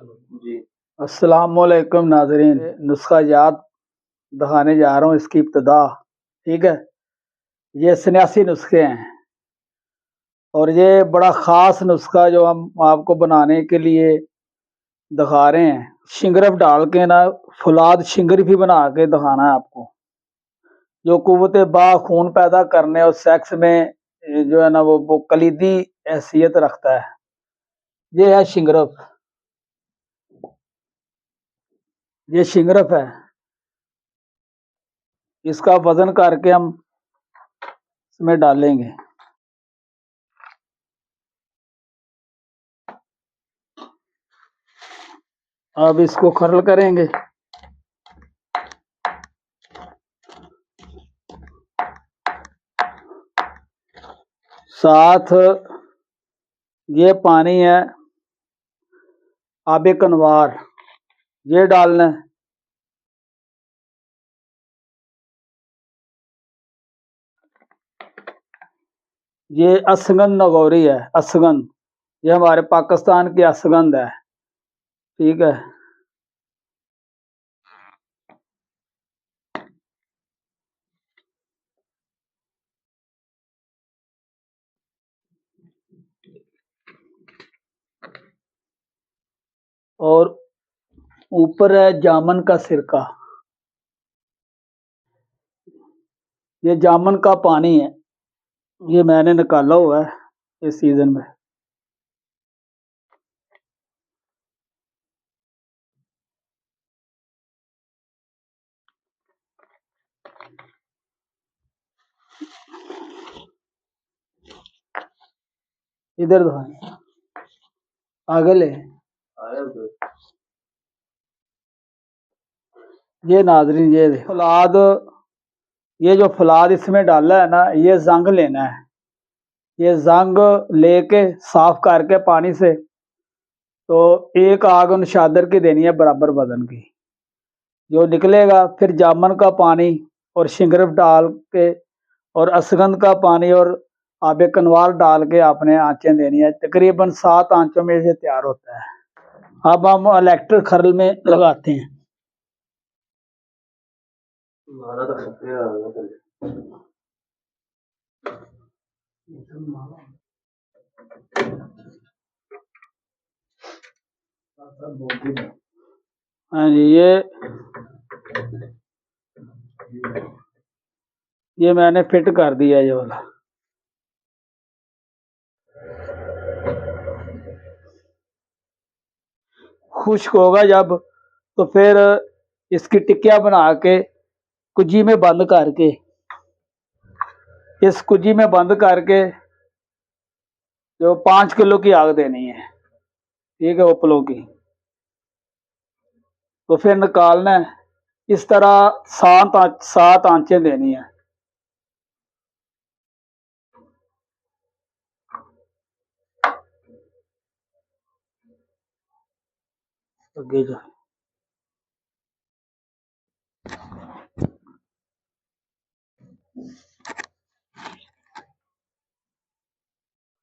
जी। अस्सलामुअलैकुम नाज़रीन, नुस्खा याद दिखाने जा रहा हूँ इसकी इब्तिदा। ठीक है, ये 89 नुस्खे हैं और ये बड़ा ख़ास नुस्खा जो हम आपको बनाने के लिए दिखा रहे हैं। शिंगरफ डाल के ना फुलाद शिंगरफ ही बना के दिखाना है आपको, जो कुव्वत बा खून पैदा करने और सेक्स में जो है ना वो कलीदी हैसियत रखता है। ये है शिंगरफ, ये शिंगरफ है। इसका वजन करके हम इसमें डालेंगे। अब इसको खरल करेंगे। साथ ये पानी है आबे कनवार, ये डालना है। ये असगंध नगौरी है, असगंध, ये हमारे पाकिस्तान की असगंध है। ठीक है, और ऊपर है जामन का सिरका, ये जामन का पानी है, ये मैंने निकाला हुआ है इस सीजन में। इधर दिखाएं, आगे ले। ये नाजरीन, ये फलाद, ये जो फलाद इसमें डाला है ना, ये जंग लेना है। ये जंग लेके साफ करके पानी से, तो एक आग नशादर की देनी है बराबर वजन की। जो निकलेगा फिर जामन का पानी और शिंगरफ डाल के और असगंध का पानी और आबे कनवार डाल के आपने आंचें देनी है। तकरीबन 7 आंचों में से तैयार होता है। अब हम इलेक्ट्रिक खरल में लगाते हैं। हाँ जी, ये मैंने फिट कर दिया ये वाला। खुश्क होगा जब, तो फिर इसकी टिक्कियाँ बना के कुजी में बंद करके, इस कुजी में बंद करके जो 5 किलो की आग देनी है। ठीक है, उपलों की। तो फिर निकालना है। इस तरह 7 आंचें देनी है। आगे जा